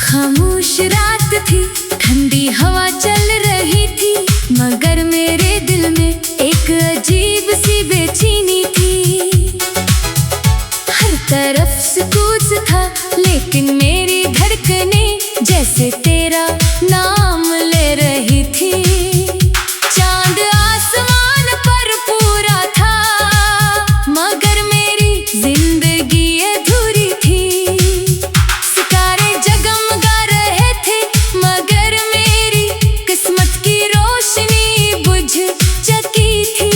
खामोश रात थी, ठंडी हवा चल रही थी, मगर मेरे दिल में एक अजीब सी बेचैनी थी। हर तरफ सुकून था, लेकिन मेरी धड़कनें जैसे तेरा नाम ले रही थी। चांद आसमान पर पूरा था, मगर मेरी जिंदगी अधूरी थी। सितारे जगमगा रहे थे, मगर मेरी किस्मत की रोशनी बुझ चुकी थी।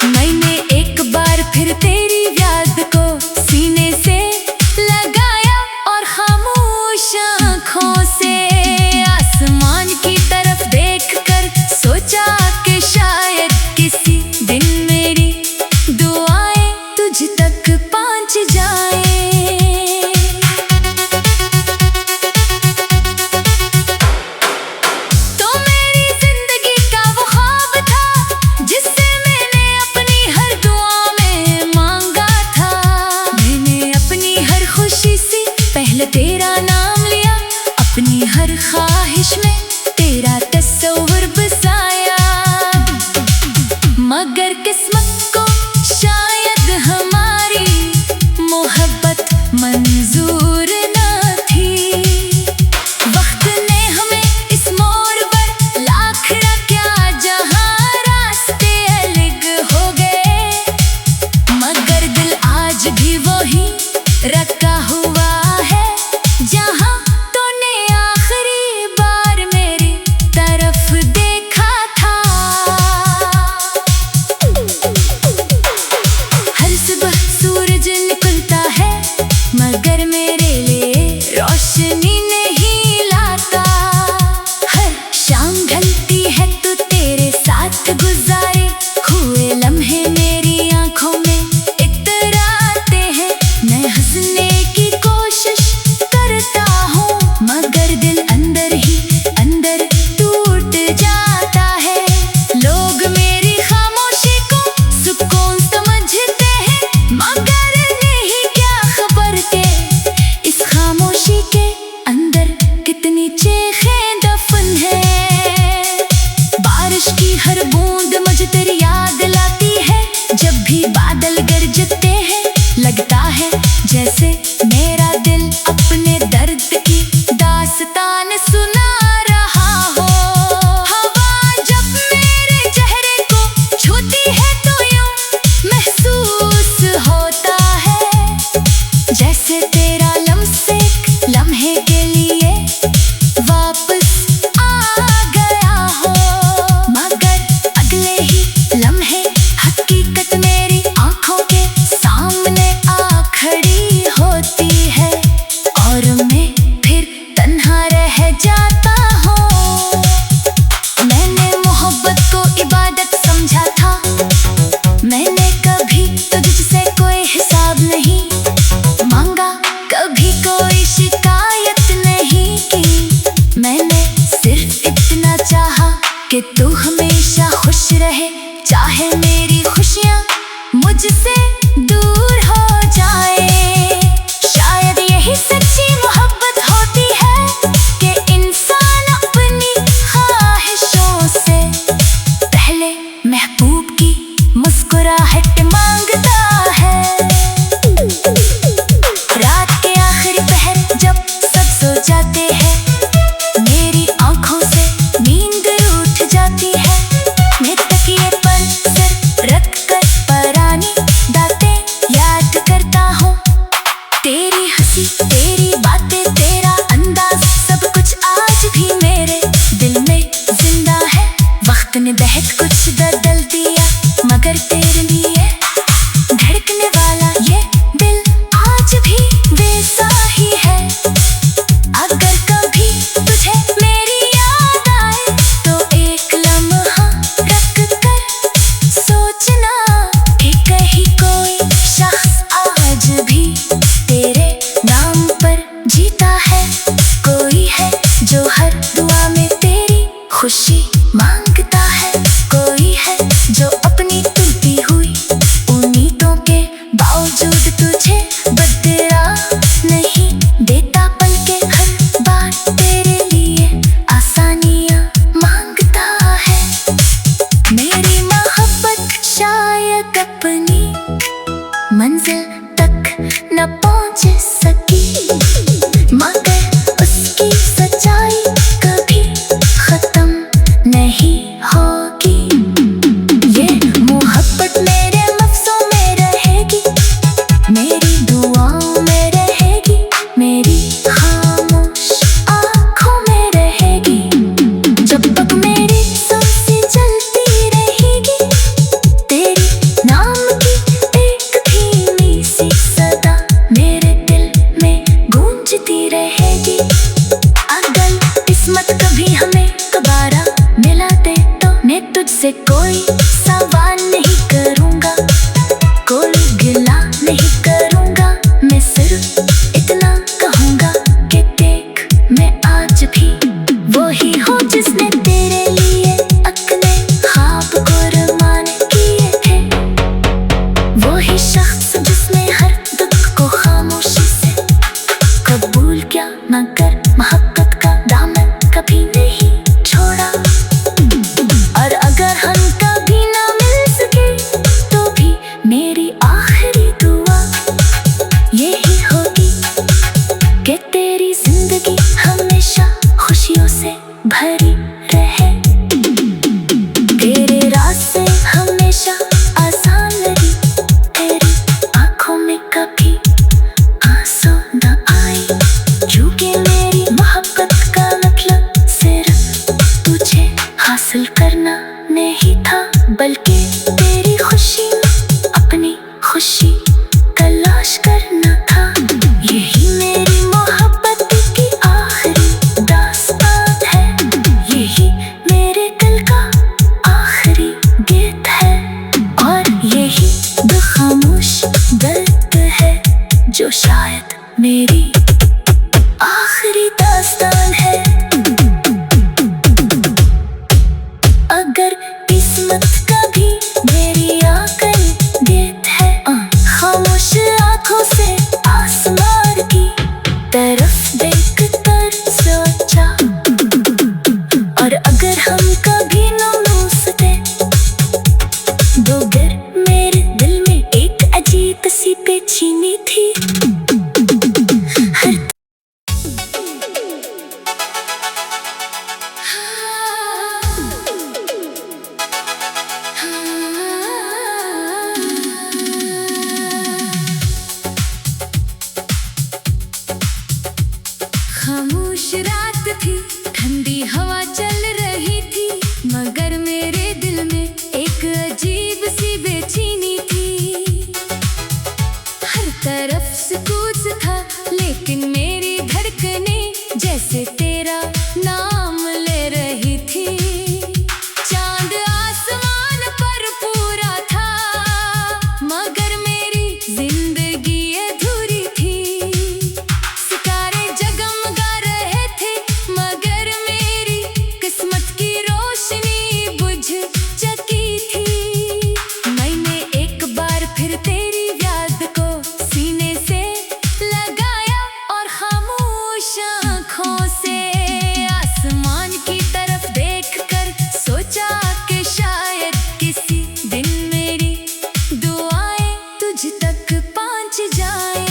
मैंने एक बार फिर तेरी याद को सीने से लगाया और खामोश आँखों से आसमान की तरफ देखकर सोचा कि शायद किसी दिन मेरी दुआएं तुझ तक पहुँच जाएं। तो मेरी जिंदगी का वो ख्वाब था, जिससे मैंने अपनी हर दुआ में मांगा था। मैंने अपनी हर खुशी से पहले तेरा नाम लिया, अपनी हर ख्वाहिश में तेरा तस्वीर बसाया। मगर किस्मत को शायद हमारी मोहब्बत मंजूर न थी। वक्त ने हमें इस मोड़ पर लाख रखा, जहाँ रास्ते अलग हो गए, मगर दिल आज भी वही रखा हुआ है, जहाँ तूने आखिरी बार मेरी तरफ देखा था। हर सुबह सूरज निकलता है, मगर मेरे लिए रोशनी नहीं लाता। हर शाम ढलती है तो तेरे साथ गुजारे हुए लम्हे मेरी आंखों में इतराते हैं। मैं हंसने की कोशिश करता हूँ, मगर दिल अंदर ही अंदर टूट जाता है। लोग मेरी खामोशी को सुकून समझते हैं, मगर नहीं क्या खबर के इस खामोशी के अंदर कितनी चीखें दफन है। बारिश की हर बूंद मुझे तेरी याद लाती है, जब भी बादल गरजते हैं लगता है जैसे मेरा दिल अपने दर्द की दास्तान सुना रहा हो। हवा जब मेरे चेहरे को छूती है तो यूं महसूस होता है, जैसे तेरा लम्हे एक लम्हे के लिए वापस आ गया हो। मगर अगले ही लम्हे हकीकत मेरी आंखों के सामने आ खड़ी होती है, और मैं फिर तन्हा रह जाता हूँ। मैंने मोहब्बत को इबादत समझा था, मैंने कभी तुझसे कोई हिसाब नहीं मांगा, कभी कोई शिकायत नहीं की। मैंने सिर्फ इतना चाहा कि तू हमेशा खुश रहे, चाहे मेरी खुशियाँ मुझसे दूर हो जाए। शायद यही सच्ची मोहब्बत होती है कि इंसान अपनी ख्वाहिशों से पहले महबूब की मुस्कुराहट मांगता है। रात के आखिरी पहर जब सब सो जाते हैं, मेरी आंखों से नींद उठ जाती है। मैं तकिए पर सिर रखकर पुरानी बातें याद करता हूँ। तेरी हंसी, तेरी बातें, तेरा अंदाज, सब कुछ आज भी मेरे दिल में जिंदा है। वक्त ने बहुत कुछ बदल दिया, मगर तेरे लिए धड़कने वाला ये दिल आज भी वैसा ही है। अगर कभी तुझे मेरी याद आए तो एक लम्हा रख कर सोचना कि कहीं कोई शख्स आज भी तेरे नाम पर जीता है। कोई है जो हर दुआ में तेरी खुशी मांगता है, कोई है जो अपनी टूटी हुई उम्मीदों के बावजूद तुझे बदला नहीं देता। पल के हर बार जिंदगी। अगर किस्मत कभी हमें दोबारा मिला दे तो मैं तुझसे कोई सवाल नहीं करूँगा, कोई गिला नहीं करूँगा। मैं सिर्फ इतना कहूँगा कि देख मैं आज भी वही हूँ जिसने तेरे लिए अपने ख्वाब कुर्बान किए थे। वही शख्स जिसने हर दुख को खामोशी से कबूल किया, मगर मोहब्बत का दामन कभी नहीं छोड़ा। और अगर हम कभी ना मिल सके तो भी मेरी आखिरी दुआ यही होगी कि तेरी जिंदगी हमेशा खुशियों से भरी रहे, तेरे रास्ते हमेशा आसान लगे, तेरी आंखों में कभी आंसू न आए। क्योंकि मेरी मोहब्बत का मतलब सिर्फ तुझे हासिल करना नहीं था, बल्कि तेरी खुशी में अपनी खुशी तलाश करना था। यही मेरी मोहब्बत की आखिरी दास्तान है, यही मेरे दिल का आखिरी गीत है, और यही दो खामोश दर्द है जो शायद मेरी आखिरी दास्तान है। अगर किस्मत कभी मेरी आखिरी गीत है, खामोश आंखों से आसमान की तरफ देख कर सोचा, और अगर हम कभी न मिल सके मगर मेरे दिल में एक अजीब सी बेचैनी थी। हर खामोश रात थी, ठंडी हवा चल रही थी, मगर मेरे दिल में एक अजीब सी बेचैनी थी। हर तरफ सुकून था, लेकिन मेरी धड़कनें जैसे तेरा नाम ले रही थी। चांद आसमान पर पूरा था, मगर मेरी जिंदगी अधूरी थी। सितारे जगमगा रहे थे, मगर मेरी किस्मत की रोशनी बुझ चुकी थी। मैंने एक बार फिर तेरी याद को सीने से लगाया, और खामोश आँखों से आसमान की तरफ देखकर सोचा कि शायद किसी दिन मेरी दुआएं तुझ तक पहुँच जाएं।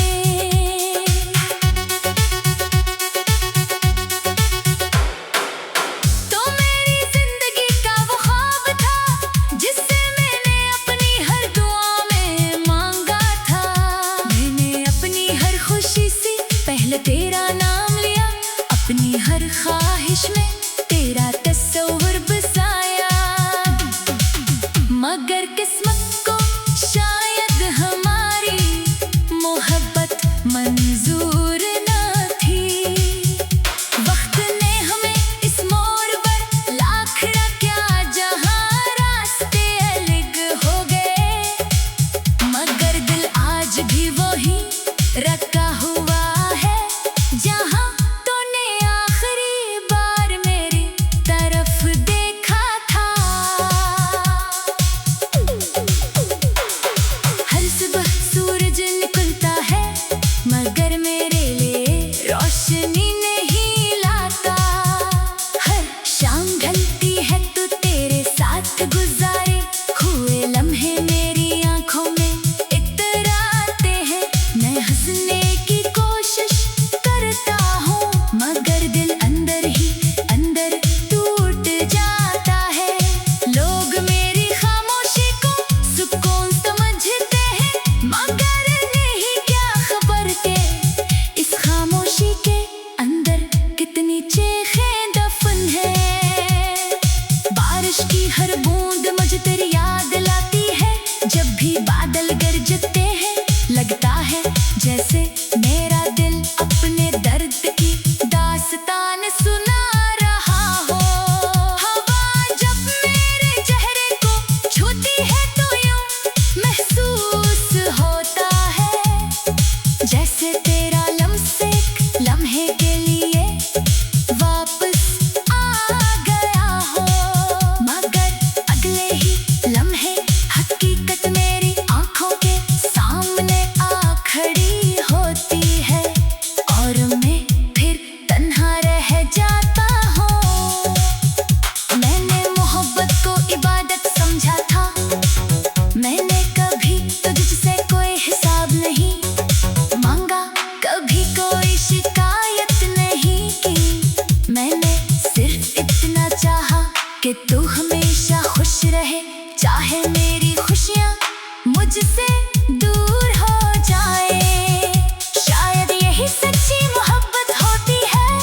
तो मेरी जिंदगी का वो ख्वाब था जिससे मैंने अपनी हर दुआ में मांगा था। मैंने अपनी हर खुशी से पहले तेरा नाम लिया, अपनी हर ख्वाहिश में तेरा तस्वीर बसाया, मगर किस्मत को शायद हमारी मोहब्बत मंजूर न थी। वक्त ने हमें इस मोड़ पर ला खड़ा किया, जहाँ रास्ते अलग हो गए, मगर दिल आज भी वही रखा हुआ है, जहाँ तूने आखिरी बार में कि तू हमेशा खुश रहे, चाहे मेरी खुशियाँ मुझसे दूर हो जाए। शायद यही सच्ची मोहब्बत होती है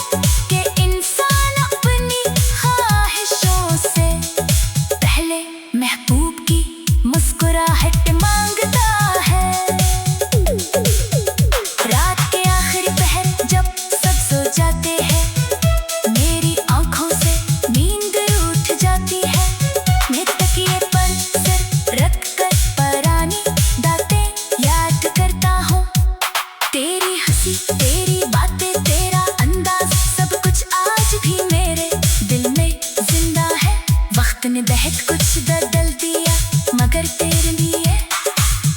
कि इंसान अपनी ख्वाहिशों से पहले महबूब की मुस्कुराहट मांगता है। रात के आखिरी पहर जब सब सो जाते हैं, मेरी आंखों से नींद उठ जाती है। मैं तकिए पर सिर रख कर पुरानी बातें याद करता हूँ। तेरी हंसी, तेरी बातें, तेरा अंदाज, सब कुछ आज भी मेरे दिल में जिंदा है। वक्त ने बहुत कुछ बदल दिया, मगर तेरे लिए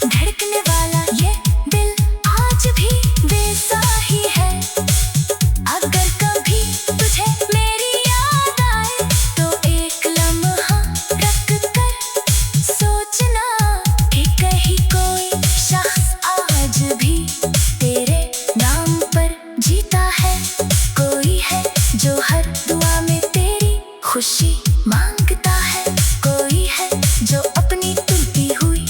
धड़कने वाला ये दिल आज भी वैसा ही है। अगर कभी तुझे मेरी याद आए तो एक लम्हा रख कर सोचना कि कहीं कोई शख्स आज भी तेरे नाम पर जीता है। कोई है जो हर दुआ में तेरी खुशी मांगता है। कोई है जो अपनी टूटी हुई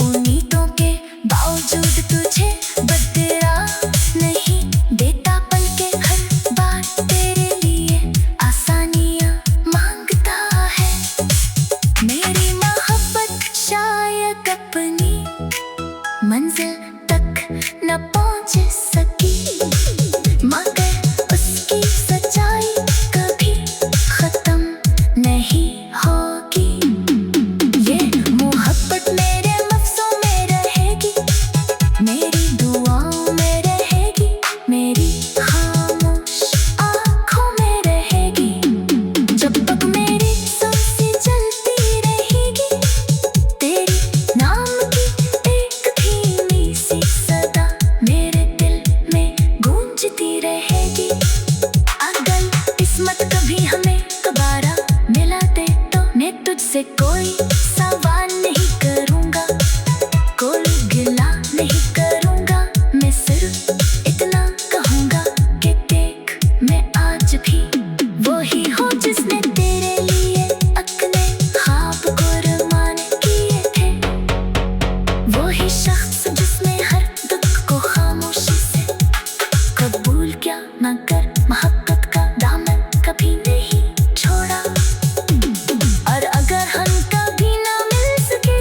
उम्मीदों के बावजूद तुझे बदला नहीं देता। पल के हर बार तेरे लिए आसानियाँ मांगता है। मेरी मोहब्बत शायद अपनी मंजिल तक न पहुँच सकी, मगर उसकी सच्चाई कभी खत्म नहीं होगी। ये मोहब्बत मेरे लफ्ज़ों में रहेगी, मेरी दुआओं में रहेगी, मेरी खामोश आँखों में रहेगी। जब तक मेरी सांसें चलती रहेगी, तेरी नाम की एक धीमी सी सदा मेरे दिल में गूंजती रहेगी। अगर किस्मत कभी हमें दोबारा मिला दे तो मैं तुझसे कोई सवाल नहीं करूँगा, कोई गिला नहीं करूँगा। मैं सिर्फ इतना कहूँगा कि देख, मैं आज भी वही हूँ जिसने तेरे लिए अपने ख्वाब कुर्बान किए थे। वही शख्स जिसने हर दुख को खामोशी से कबूल किया, मगर मोहब्बत का दामन कभी नहीं छोड़ा। और अगर हम कभी ना मिल सके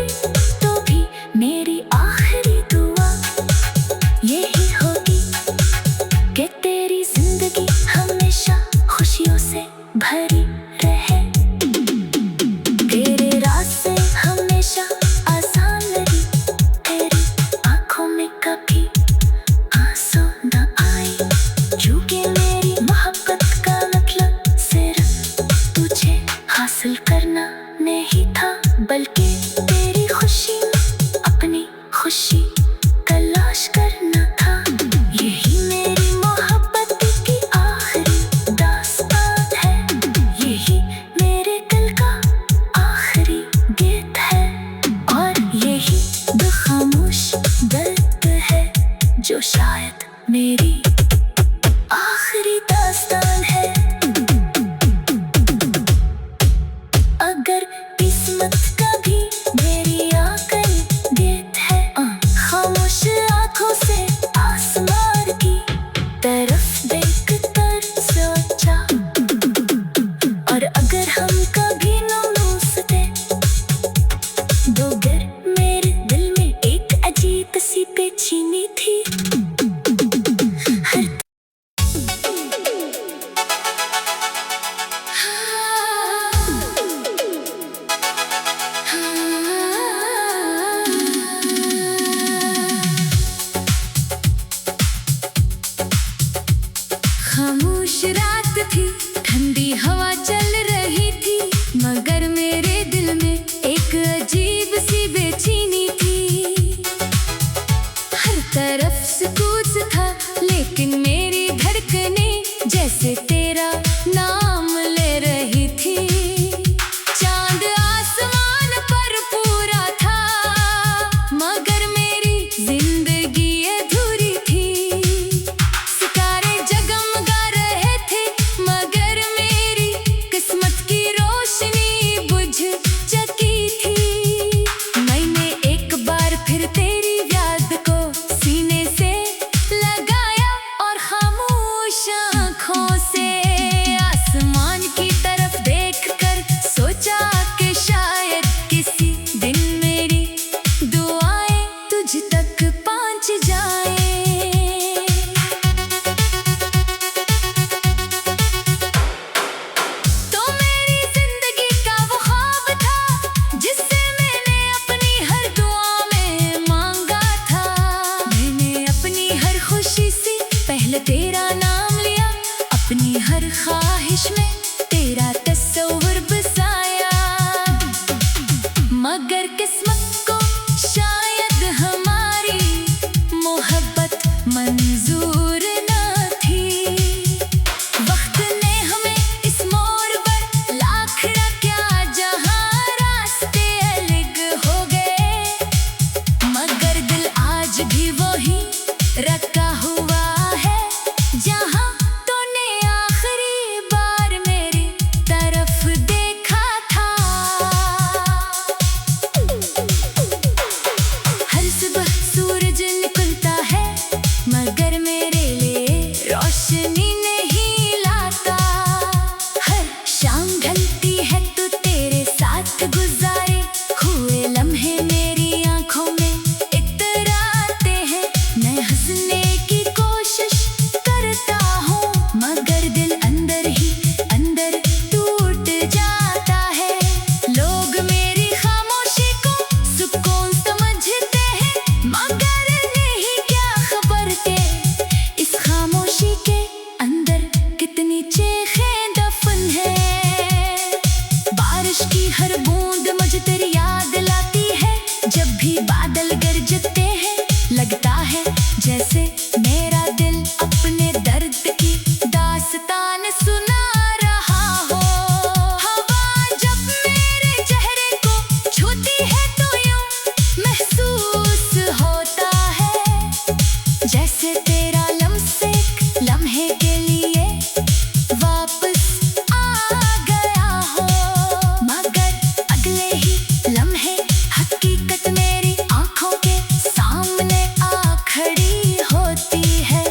तो भी मेरी आखिरी दुआ यही होगी कि तेरी जिंदगी हमेशा खुशियों से भरी रहे। तेरे रास्ते हमेशा आसान लगे, तेरी आंखों में कभी आंसू न आए। क्योंकि मेरी मोहब्बत का मतलब सिर्फ तुझे हासिल करना नहीं था, बल्कि तेरी खुशी में अपनी खुशी तलाश करना था। यही मेरी मोहब्बत की आखिरी दास्तान है, यही मेरे दिल का आखिरी गीत है, और यही दो खामोश दर्द है जो शायद मेरी आखिरी दास्तान है। अगर किस्मत कभी मेरी आखिरी गीत है, खामोश आँखों से आसमान की तरफ देख कर सोचा। और अगर हम कभी न मिल सके, मगर मेरे दिल में एक अजीब सी बेचैनी थी। खामोश रात थी, ठंडी हवा चल रही थी, मगर मेरे दिल में एक अजीब सी बेचैनी थी। हर तरफ सुकून था, लेकिन मेरी धड़कनें जैसे तेरा नाम ले रही थी। चांद आसमान पर पूरा था, मगर मेरी जिंदगी अधूरी थी। सितारे जगमगा रहे थे, मगर मेरी किस्मत की रोशनी अपनी हर ख्वाहिश में तेरा तस्वीर बसाया, मगर किस्मत को शायद हमारी मोहब्बत मंजूर न थी। वक्त ने हमें इस मोड़ पर लाखड़ा क्या जहां रास्ते अलग हो गए, मगर दिल आज भी वही रखा हुआ है जहां तूने आखिरी बार मेरी तरफ देखा था। हर सुबह सूरज निकलता है मगर मेरे लिए रोशनी नहीं लाता, हर शाम ढलती है तो तेरे साथ गुजारे हुए लम्हे मेरी आंखों में इतराते हैं। मैं हंसने की कोशिश करता हूँ मगर दिल अंदर ही अंदर टूट जाता है। लोग मेरी खामोशी को सुकून समझते हैं मगर नहीं क्या खबर के इस खामोशी के अंदर कितनी चीखें दफन है। बारिश की हर बूंद मुझे तेरी याद लाती है, जब भी बादल गरजते हैं लगता है जैसे मेरा दिल अपने दर्द की दास्तान सुना रहा हो। हवा जब मेरे चेहरे को छूती है तो यूं महसूस होता है जैसे तेरा लम्स एक लम्हे के लिए वापस आ गया हो, मगर अगले ही लम्हे हकीकत मेरी आंखों के सामने आ खड़ी होती है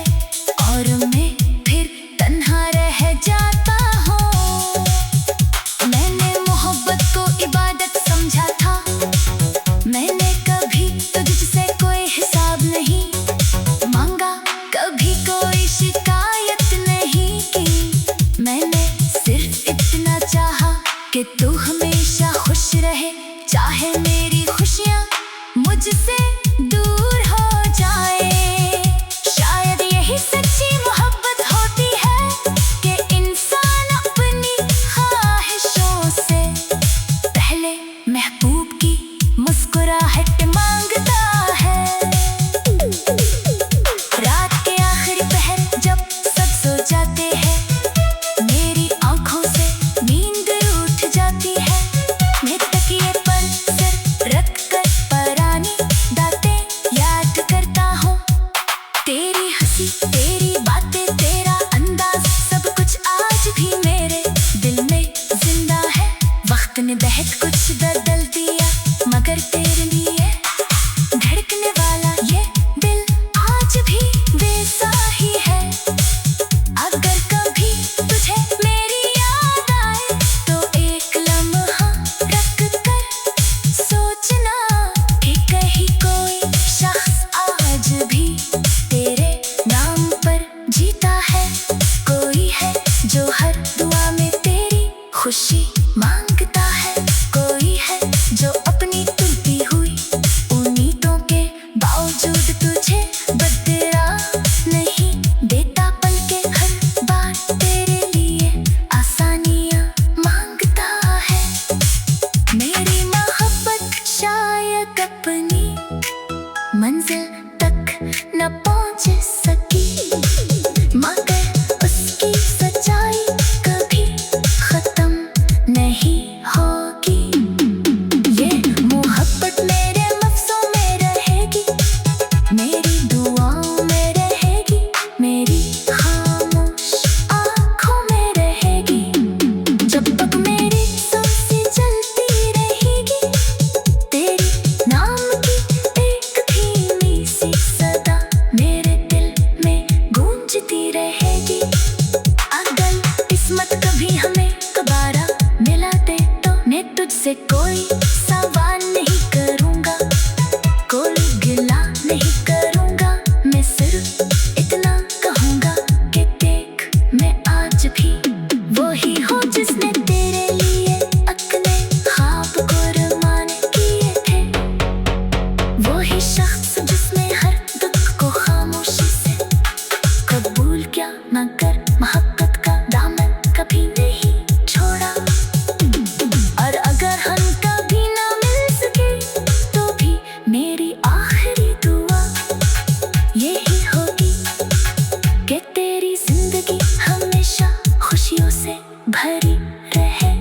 और मैं फिर तन्हा रह जाता हूँ। मैंने मोहब्बत को इबादत समझा था, मैंने कभी तुझसे कोई हिसाब नहीं मांगा, कभी कोई शिकायत नहीं की। मैंने सिर्फ इतना चाहा कि तू हमेशा खुश रहे, चाहे मेरी खुशियाँ मुझसे दूर हो जाए। शायद यही सच्ची मोहब्बत होती है कि इंसान अपनी ख्वाहिशों से पहले महबूब की मुस्कुराहट मांगता है। रात के आखिरी पहर जब सब सो जाते हैं, मेरी आंखों से नींद उठ जाती है। मैं तकिए पर सिर रख कर पुरानी बातें याद करता हूँ, तेरी हंसी तेरी बातें तेरा अंदाज सब कुछ आज भी मेरे दिल में जिंदा है। वक्त ने बहुत कुछ बदल दिया मगर तेरे लिए धड़कने वाला ये दिल आज भी वैसा ही है। अगर कभी तुझे मेरी याद आए तो एक लम्हा रख कर सोचना कि कहीं कोई शख्स आज भी तेरे नाम पर जीता है। कोई है जो हर दुआ में तेरी खुशी मांगता है, कोई है जो अपनी टूटी हुई उम्मीदों के बावजूद तुझे बदला नहीं देता। पल के हर बार तेरे लिए आसानियाँ मांगता है। मेरी मोहब्बत शायद अपनी मंजिल तक न पहुँच सकी, मगर उसकी सच्चाई कभी खत्म नहीं होगी। ये मोहब्बत मेरे लफ्ज़ों में रहेगी, मेरी दुआओं में रहेगी, मेरी खामोश आँखों में रहेगी। जब तक मेरी सांसें चलती रहेगी, तेरी नाम की एक धीमी सी सदा मेरे दिल में गूंजती रहेगी। अगर किस्मत कभी हमें दोबारा मिला दे तो मैं तुझसे कोई सवाल नहीं करूँगा, कोई गिला नहीं करूँगा। मैं सिर्फ इतना कहूँगा कि देख मैं आज भी वही हूँ जिसने तेरे लिए अपने ख्वाब कुर्बान किए थे। वही शख्स जिसने हर दुख को खामोशी से कबूल किया, मगर मोहब्बत का भरी रहे।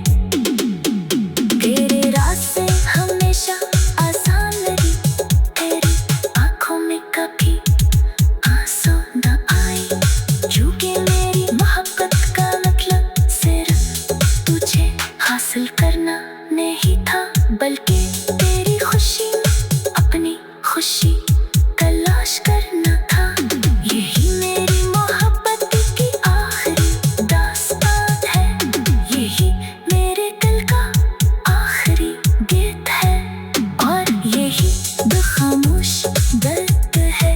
तेरे रास्ते हमेशा आसान लगी, तेरी आंखों में कभी आंसू न आए, क्योंकि मेरी मोहब्बत का मतलब सिर्फ तुझे हासिल करना नहीं था, बल्कि तेरी खुशी में अपनी खुशी तलाश करना था। यही मेरी मोहब्बत की आखिरी दास्तान है, यही मेरे दिल का आखिरी गीत है, और यही वो खामोश दर्द है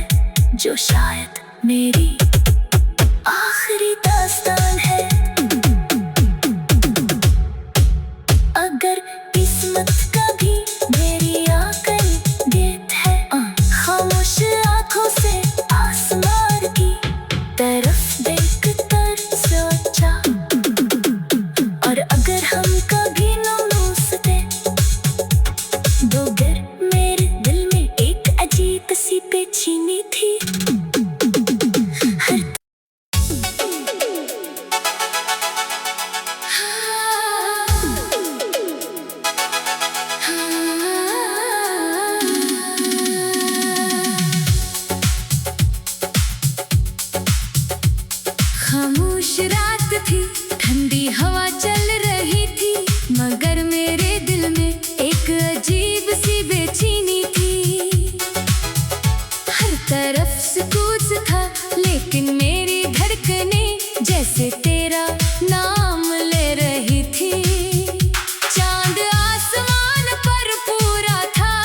जो शायद मेरी आखिरी दास्तान है। अगर किस्मत का भी मेरी आखिरी गीत है, खामोश आंखों से आसमान की तरफ देख कर सोचा, और अगर हम कभी न मिल सके, मगर मेरे दिल में एक अजीब सी बेचैनी थी। खामोश रात थी, ठंडी हवा चल रही थी, मगर मेरे दिल में एक अजीब सी बेचैनी थी। हर तरफ सुकून था, लेकिन मेरी धड़कनें जैसे तेरा नाम ले रही थी। चांद आसमान पर पूरा था,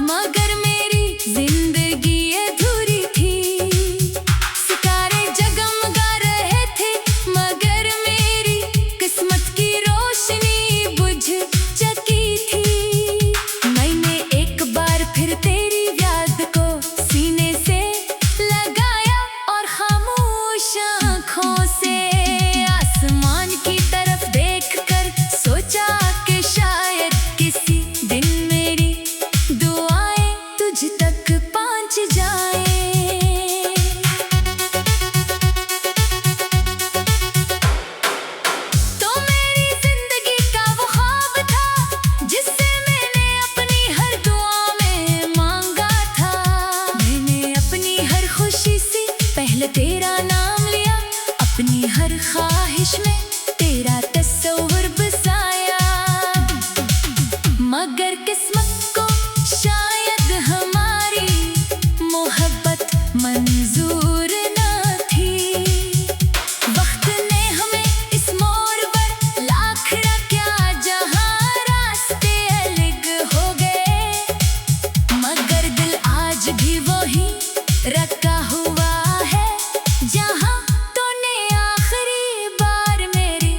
मगर मेरी जिंदगी अधूरी थी। सितारे जगमगा रहे थे, मगर मेरी किस्मत की रोशनी बुझ चुकी थी। मैंने एक बार फिर तेरी याद को सीने से लगाया, और खामोश आँखों से आसमान की तरफ देखकर सोचा कि शायद किसी दिन मेरी दुआएं तुझ तक पहुँच जाएं। तो मेरी जिंदगी का वो ख्वाब था, जिससे मैंने अपनी हर दुआ में मांगा था। मैंने अपनी हर खुशी से पहले तेरा नाम लिया, अपनी हर ख्वाहिश में तेरा तस्वीर बसाया, मगर किस्मत को शायद हमारी मोहब्बत मंजूर न थी। वक्त ने हमें इस मोड़ पर लाख रखा, जहाँ रास्ते अलग हो गए, मगर दिल आज भी वही रखा हुआ है, जहाँ तूने आखिरी बार मेरी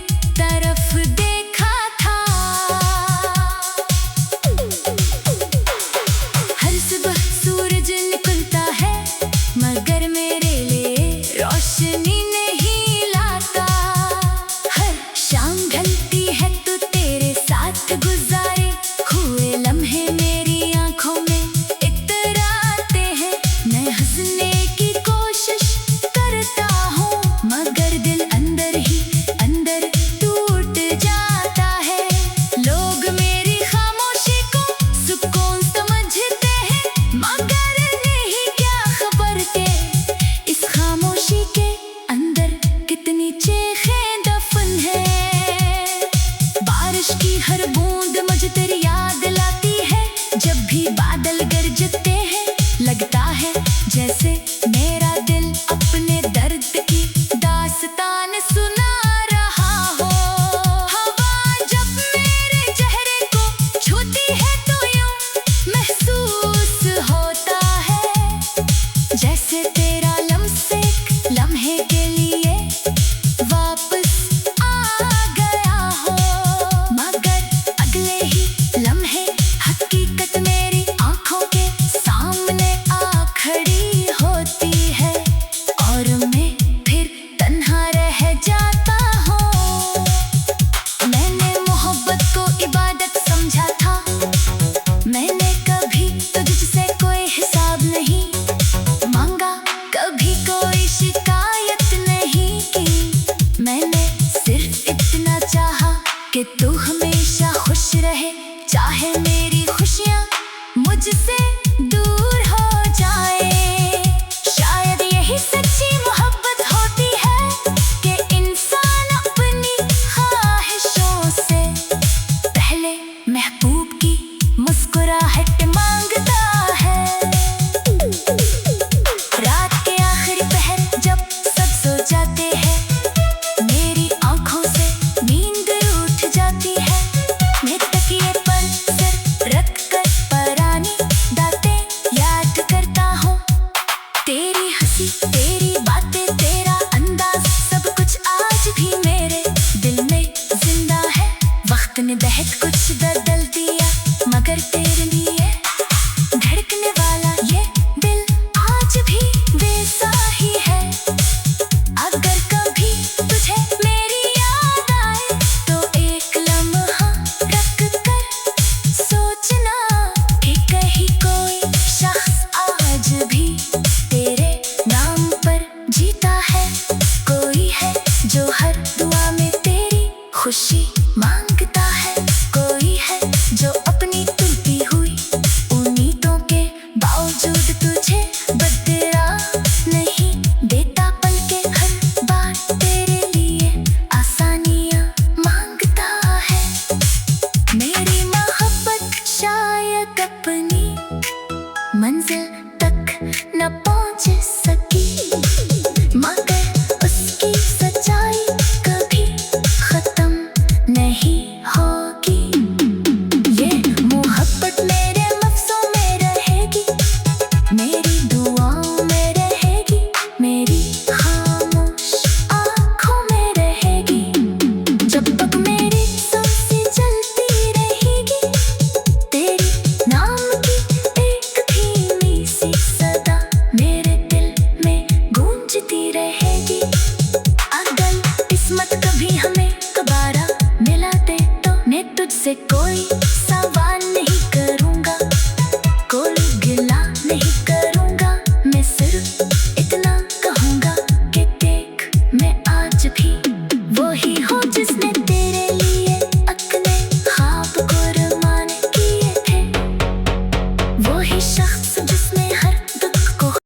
कि तू हमेशा खुश रहे, चाहे मेरी खुशियाँ मुझसे दूर हो जाए। शायद यही सच्ची मोहब्बत होती है कि इंसान अपनी ख्वाहिशों से पहले महबूब की मुस्कुराहट मांगता है। रात के आखिरी पहर जब सब सो जाते हैं, मेरी आंखों से नींद उठ जाती है। मैं तकिए पर सिर रख कर पुरानी बातें याद करता हूँ। तेरी हंसी, तेरी बातें, तेरा अंदाज, सब कुछ आज भी मेरे दिल में जिंदा है। वक्त ने बहुत कुछ बदल दिया, मगर तेरे लिए धड़कने वाला ये दिल आज भी वैसा ही है। अगर कभी तुझे मेरी याद आए तो एक लम्हा रख कर सोचना कि कहीं कोई शख्स आज भी तेरे नाम पर जीता है। कोई है जो हर दुआ में तेरी खुशी मांगता है। कोई है जो अपनी टूटी हुई उम्मीदों के बावजूद तुझे बदला नहीं देता। पल के हर बार तेरे लिए आसानियाँ मांगता है। मेरी मोहब्बत शायद अपनी मंजिल तक न पहुँच सकी, मगर उसकी सच्चाई कभी खत्म नहीं होगी। ये मोहब्बत मेरे लफ्ज़ों में रहेगी, मेरी दुआओं में रहेगी, मेरी खामोश आँखों में रहेगी। जब तक मेरी सांसें चलती रहेगी, तेरी नाम की एक धीमी सी सदा मेरे दिल में गूंजती रहेगी। अगर किस्मत कभी हम